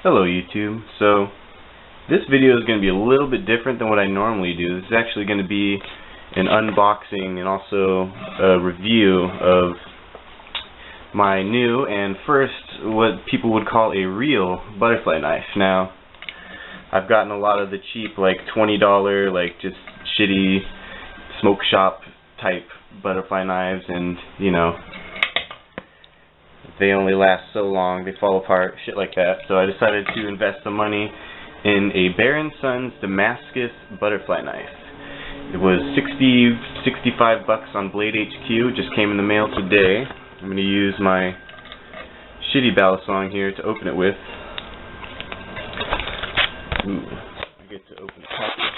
Hello YouTube. So this video is going to be a little bit different than what I normally do. This is actually going to be an unboxing and also a review of my new and first what people would call a real butterfly knife. Now I've gotten a lot of the cheap like $20 like just shitty smoke shop type butterfly knives, and you know, they only last so long, they fall apart, shit like that. So I decided to invest some money in a Bear and Sons Damascus butterfly knife. It was $65 on BladeHQ, just came in the mail today. I'm going to use my shitty Balisong here to open it with. Ooh, I get to open the package.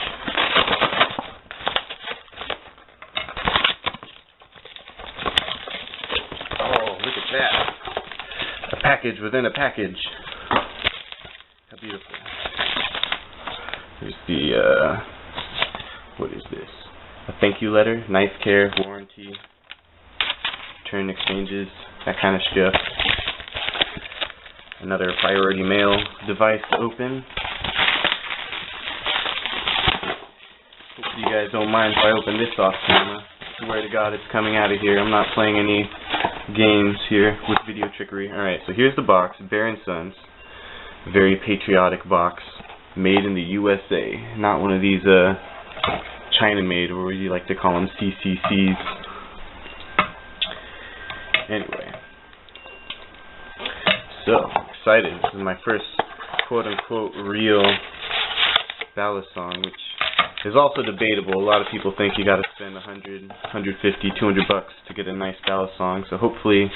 Oh, look at that. A package within a package. How beautiful. Here's the, what is this? A thank you letter, knife care, warranty, return exchanges, that kind of stuff. Another priority mail device to open. Hopefully you guys don't mind if I open this off camera. I swear to God it's coming out of here. I'm not playing any games here with video trickery. Alright, so here's the box. Bear and Sons. Very patriotic box. Made in the USA. Not one of these China-made, or you like to call them CCCs. Anyway. So, excited. This is my first quote-unquote real Balisong, which is also debatable. A lot of people think you gotta spend $100, $150, $200 to get a nice Balisong, so hopefully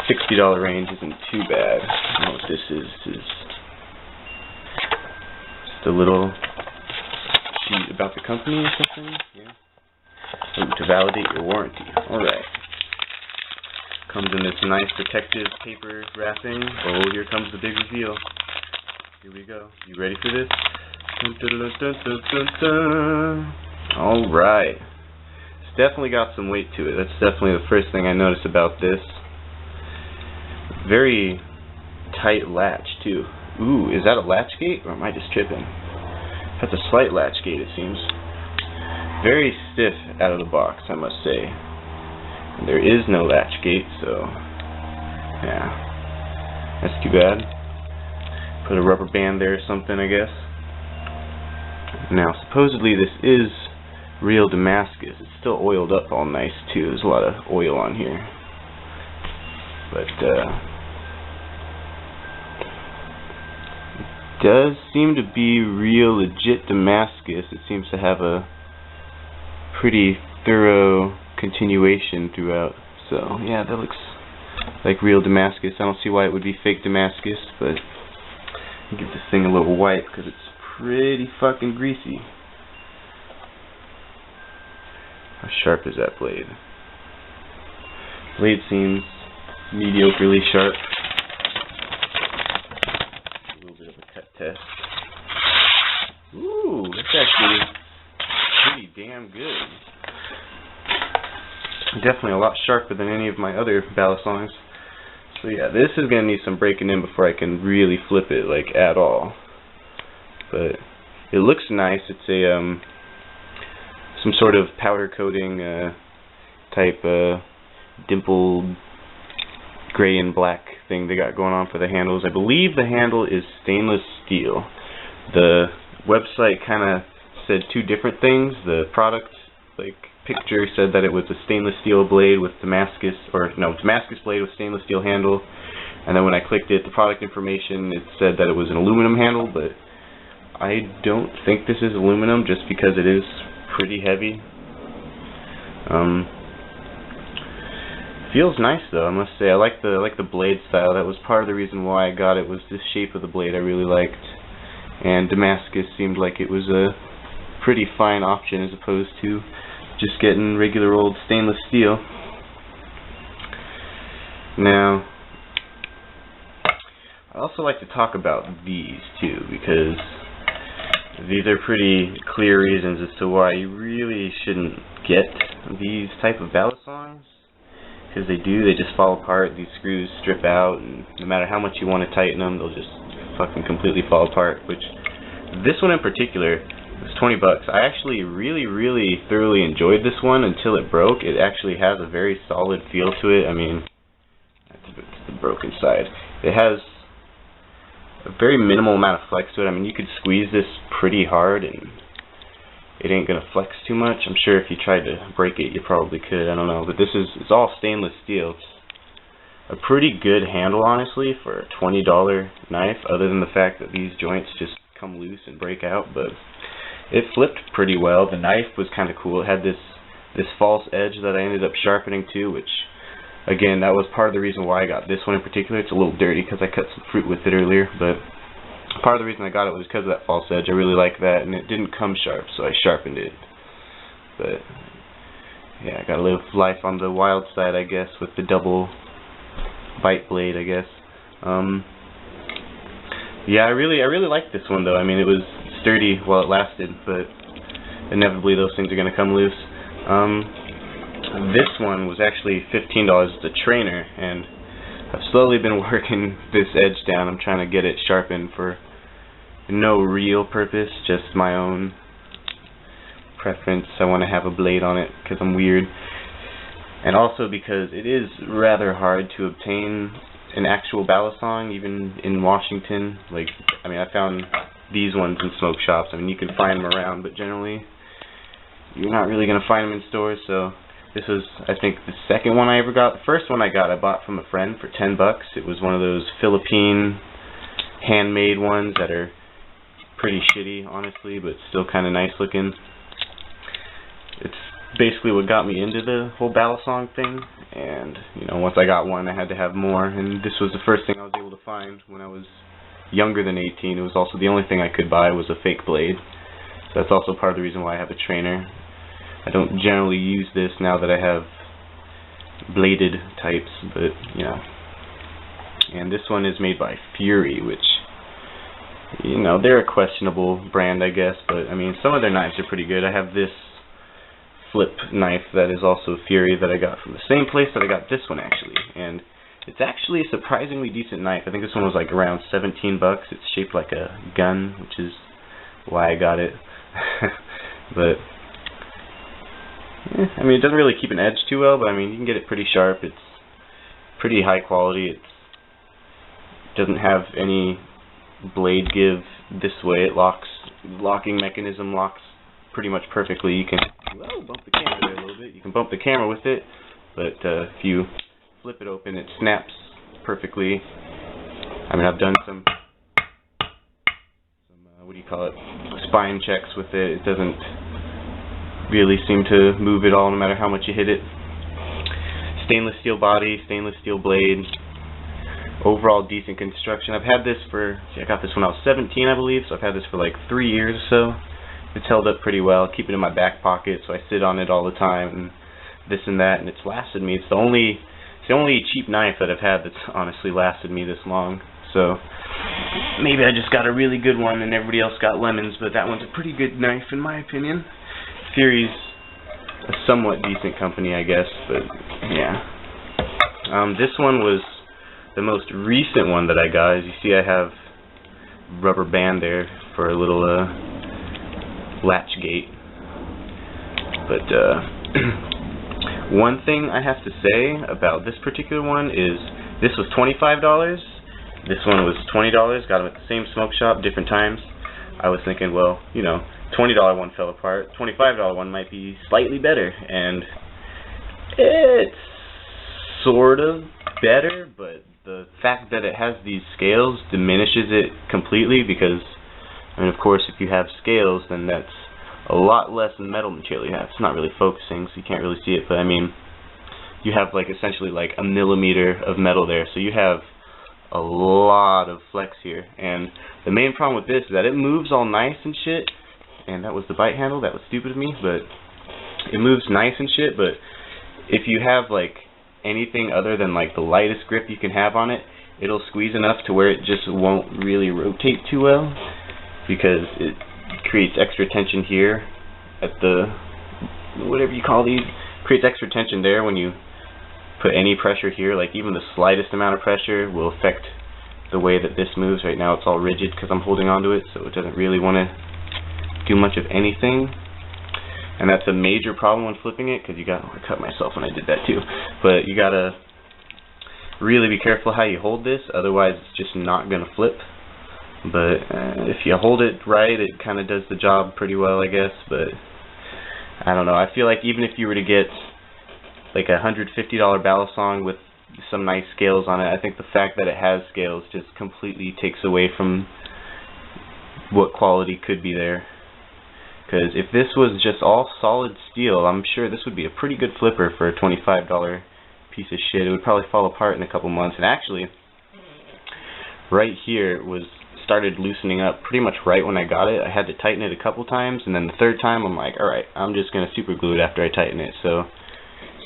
$60 range isn't too bad. I don't know what this is. This is just a little sheet about the company or something. Yeah. Ooh, to validate your warranty. Alright. Comes in this nice protective paper wrapping. Oh, here comes the big reveal. Here we go. You ready for this? Alright. It's definitely got some weight to it. That's definitely the first thing I noticed about this. Very tight latch too. Ooh, is that a latch gate, or am I just tripping? That's a slight latch gate, it seems. Very stiff out of the box, I must say. And there is no latch gate, so yeah, that's too bad. Put a rubber band there or something, I guess. Now, supposedly this is real Damascus. It's still oiled up all nice too. There's a lot of oil on here. But it does seem to be real legit Damascus. It seems to have a pretty thorough continuation throughout. So yeah, that looks like real Damascus. I don't see why it would be fake Damascus, but I'll give this thing a little wipe because it's pretty fucking greasy. How sharp is that blade? Blade seems mediocrely sharp. A little bit of a cut test. Ooh, that's actually pretty damn good. Definitely a lot sharper than any of my other Balisongs. So yeah, this is gonna need some breaking in before I can really flip it like at all. But it looks nice. It's a some sort of powder coating type dimpled gray and black thing they got going on for the handles. I believe the handle is stainless steel. The website kind of said two different things. The product picture said that it was a stainless steel blade with Damascus, or no, Damascus blade with stainless steel handle. And then when I clicked it, the product information, it said that it was an aluminum handle, but I don't think this is aluminum just because it is pretty heavy. Feels nice though, I must say. I like the blade style. That was part of the reason why I got it, was this shape of the blade I really liked. And Damascus seemed like it was a pretty fine option as opposed to just getting regular old stainless steel. Now, I also like to talk about these too, because these are pretty clear reasons as to why you really shouldn't get these type of Balisongs. Because they just fall apart. These screws strip out, and no matter how much you want to tighten them, they'll just fucking completely fall apart, which this one in particular was 20 bucks. I actually really thoroughly enjoyed this one until it broke. It actually has a very solid feel to it. I mean, that's the broken side. It has a very minimal amount of flex to it. I mean, you could squeeze this pretty hard and it ain't gonna flex too much. I'm sure if you tried to break it, you probably could. I don't know, but it's all stainless steel. It's a pretty good handle, honestly, for a $20 knife, other than the fact that these joints just come loose and break out. But it flipped pretty well. The knife was kind of cool. It had this false edge that I ended up sharpening too, which, again, that was part of the reason why I got this one in particular. It's a little dirty because I cut some fruit with it earlier, but part of the reason I got it was because of that false edge. I really like that, and it didn't come sharp, so I sharpened it. But yeah, I gotta live life on the wild side, I guess, with the double bite blade, I guess. Yeah, I really liked this one though. I mean, it was sturdy while it lasted, but inevitably those things are gonna come loose. This one was actually $15 as a trainer, and I've slowly been working this edge down. I'm trying to get it sharpened for no real purpose, just my own preference. I want to have a blade on it because I'm weird, and also because it is rather hard to obtain an actual balisong, even in Washington. Like, I mean, I found these ones in smoke shops. I mean, you can find them around, but generally you're not really going to find them in stores. So this was, I think, the second one I ever got. The first one I bought from a friend for 10 bucks. It was one of those Philippine handmade ones that are pretty shitty, honestly, but still kind of nice looking. It's basically what got me into the whole balisong thing, and you know, once I got one, I had to have more, and this was the first thing I was able to find when I was younger than 18. It was also the only thing I could buy was a fake blade. So that's also part of the reason why I have a trainer. I don't generally use this now that I have bladed types, but you know. And this one is made by Fury, which, you know, they're a questionable brand, I guess, but I mean, some of their knives are pretty good. I have this flip knife that is also Fury that I got from the same place that I got this one, actually, and it's actually a surprisingly decent knife. I think this one was like around 17 bucks. It's shaped like a gun, which is why I got it. But I mean, it doesn't really keep an edge too well, but I mean, you can get it pretty sharp. It's pretty high quality. It doesn't have any blade give this way. It locking mechanism locks pretty much perfectly. You can bump the camera there a little bit. You can bump the camera with it, but if you flip it open, it snaps perfectly. I mean, I've done some what do you call it, spine checks with it. It doesn't really seem to move at all, no matter how much you hit it. Stainless steel body, stainless steel blade. Overall decent construction. I've had this for, I got this when I was 17, I believe, so I've had this for like 3 years or so. It's held up pretty well. I keep it in my back pocket, so I sit on it all the time, and this and that, and it's lasted me. It's the only cheap knife that I've had that's honestly lasted me this long. So maybe I just got a really good one and everybody else got lemons, but that one's a pretty good knife in my opinion. Fury's a somewhat decent company, I guess, but yeah. This one was the most recent one that I got. As you see, I have rubber band there for a little latch gate. But one thing I have to say about this particular one is this was $25. This one was $20. Got them at the same smoke shop, different times. I was thinking, well, you know, $20 one fell apart. $25 one might be slightly better, and it's sort of better, but the fact that it has these scales diminishes it completely, because, I mean, of course, if you have scales, then that's a lot less metal material you have. It's not really focusing, so you can't really see it, but I mean, you have like essentially like a millimeter of metal there, so you have a lot of flex here. And the main problem with this is that it moves all nice and shit, and that was the bite handle. That was stupid of me, but it moves nice and shit. But if you have like anything other than like the lightest grip you can have on it, it'll squeeze enough to where it just won't really rotate too well, because it creates extra tension here at the, whatever you call these, creates extra tension there when you put any pressure here. Like even the slightest amount of pressure will affect the way that this moves. Right now it's all rigid because I'm holding onto it, so it doesn't really want to do much of anything. And that's a major problem when flipping it, because I cut myself when I did that too. But you gotta really be careful how you hold this, otherwise it's just not gonna flip. But if you hold it right, it kind of does the job pretty well, I guess. But I don't know. I feel like even if you were to get like a $150 Balisong with some nice scales on it, I think the fact that it has scales just completely takes away from what quality could be there. Because if this was just all solid steel, I'm sure this would be a pretty good flipper for a $25 piece of shit. It would probably fall apart in a couple months. And actually, right here started loosening up pretty much right when I got it. I had to tighten it a couple times, and then the third time I'm like, alright, I'm just going to super glue it after I tighten it. So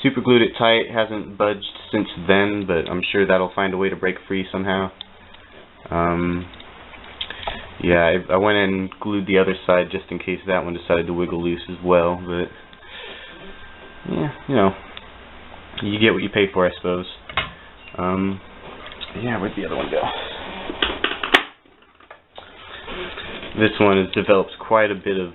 super glued it tight, hasn't budged since then, but I'm sure that'll find a way to break free somehow. Yeah, I went and glued the other side just in case that one decided to wiggle loose as well, but yeah, you know, you get what you pay for, I suppose. Yeah, where'd the other one go? This one has developed quite a bit of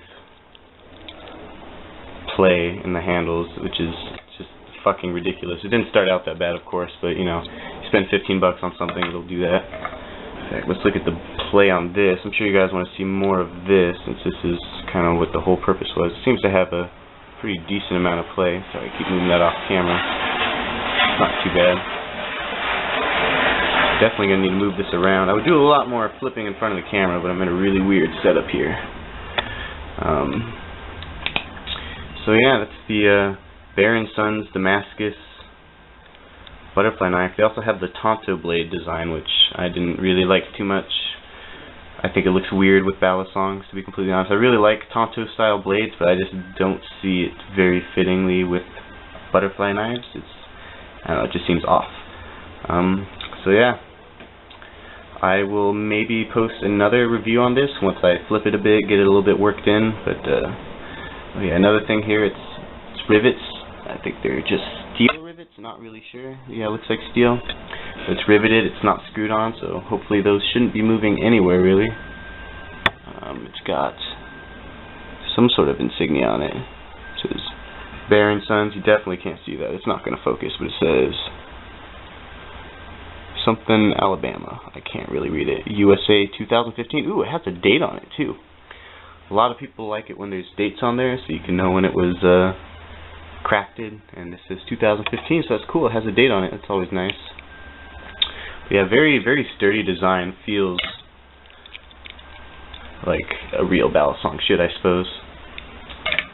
play in the handles, which is just fucking ridiculous. It didn't start out that bad, of course, but you know, you spend 15 bucks on something, it'll do that. In fact, let's look at the play on this. I'm sure you guys want to see more of this, since this is kind of what the whole purpose was. It seems to have a pretty decent amount of play. Sorry, I keep moving that off camera. Not too bad. Definitely going to need to move this around. I would do a lot more flipping in front of the camera, but I'm in a really weird setup here. So yeah, that's the Bear and Sons Damascus butterfly knife. They also have the tanto blade design, which I didn't really like too much. I think it looks weird with balisongs, to be completely honest. I really like tanto style blades, but I just don't see it very fittingly with butterfly knives. I don't know, it just seems off. So yeah, I will maybe post another review on this once I flip it a bit, get it a little bit worked in. But oh yeah, another thing here, it's rivets. I think they're just steel rivets, not really sure. Yeah, it looks like steel. It's riveted, it's not screwed on, so hopefully those shouldn't be moving anywhere really. It's got some sort of insignia on it. It says Bear and Sons. You definitely can't see that. It's not going to focus, but it says something Alabama. I can't really read it. USA 2015. Ooh, it has a date on it too. A lot of people like it when there's dates on there, so you can know when it was crafted. And this says 2015, so that's cool. It has a date on it. That's always nice. But yeah, very, very sturdy design. Feels like a real balisong should, I suppose.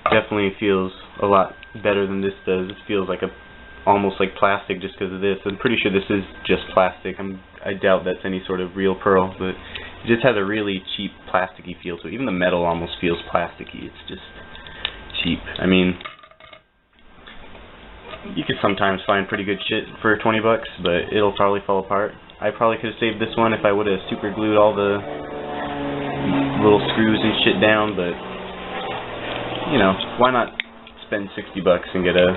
Definitely feels a lot better than this does. It feels like almost like plastic just because of this. I'm pretty sure this is just plastic. I doubt that's any sort of real pearl, but it just has a really cheap plasticky feel to it. Even the metal almost feels plasticky. It's just cheap. I mean, you could sometimes find pretty good shit for 20 bucks, but it'll probably fall apart. I probably could have saved this one if I would have super glued all the little screws and shit down, but you know, why not spend 60 bucks and get a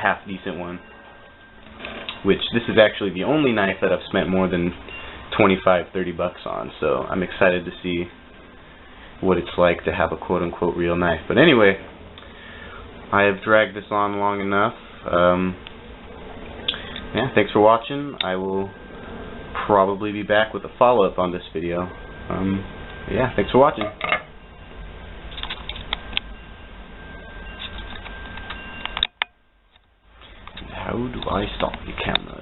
half decent one? Which this is actually the only knife that I've spent more than 25-30 bucks on, so I'm excited to see what it's like to have a quote-unquote real knife. But anyway, I have dragged this on long enough. Yeah, thanks for watching. I will probably be back with a follow-up on this video. Yeah, thanks for watching. How do I stop the camera?